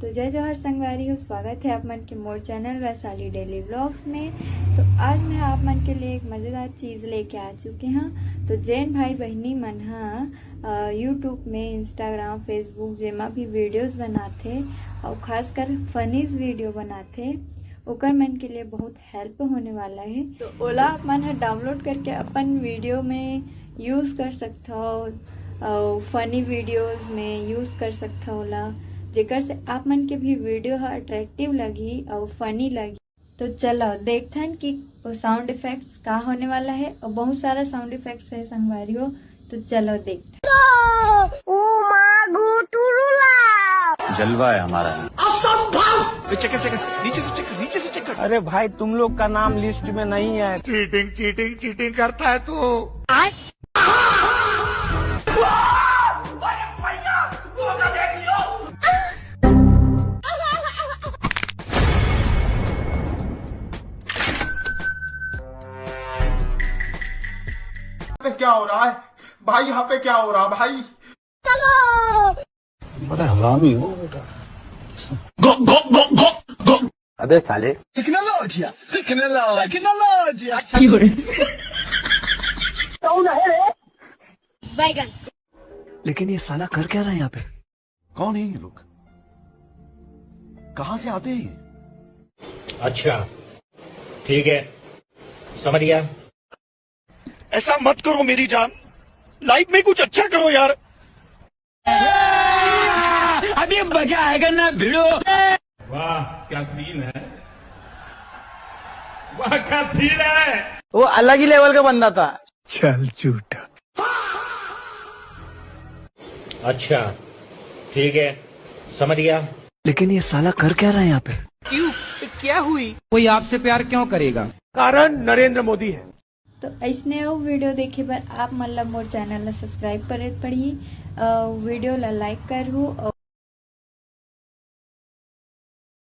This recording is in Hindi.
तो जय जवाहर संगवारी हो, स्वागत है आप मन के मोर चैनल वैशाली डेली व्लॉग्स में। तो आज मैं आप मन के लिए एक मज़ेदार चीज़ लेके आ चुके हैं। तो जैन भाई बहनी मन हाँ यूट्यूब में, इंस्टाग्राम, फेसबुक जेमा भी वीडियोस बनाते और खासकर फनीज वीडियो बनाते, ओकर मन के लिए बहुत हेल्प होने वाला है। तो ओला आप मन डाउनलोड करके अपन वीडियो में यूज़ कर सकते हो, फनी वीडियोस में यूज़ कर सकते हो ओला, जेकर से आप मन के भी वीडियो अट्रैक्टिव लगी और फनी लगी। तो चलो देखते हैं कि साउंड इफेक्ट्स का होने वाला है, और बहुत सारा साउंड इफेक्ट्स है संगवारियों। तो चलो देखते हैं। जलवा है हमारा। असंभव। चेक नीचे से चेक कर। अरे भाई तुम लोग का नाम लिस्ट में नहीं है। चीटिंग करता है तू। क्या हो रहा है भाई? यहाँ पे क्या हो रहा भाई? चलो। बड़ा हरामी हो बेटा। गो। अबे साले। टेक्नोलॉजी। बैगन। लेकिन ये साला कर क्या रहा है यहाँ पे? कौन है ये लोग? कहाँ से आते हैं? अच्छा ठीक है, समझ गया। ऐसा मत करो मेरी जान, लाइफ में कुछ अच्छा करो यार। अभी मजा आएगा ना भिड़ो। वाह क्या सीन है, वाह क्या सीन है। वो अलग ही लेवल का बंदा था। चल झूठा। अच्छा ठीक है, समझ गया। लेकिन ये साला कर क्या रहा है यहाँ पे? क्यों, क्या हुई? कोई आपसे प्यार क्यों करेगा? कारण नरेंद्र मोदी है। तो ऐसने वो वीडियो देखे पर आप मतलब मोर चैनल ला सब्सक्राइब करे पड़ी, वीडियो ला लाइक करू और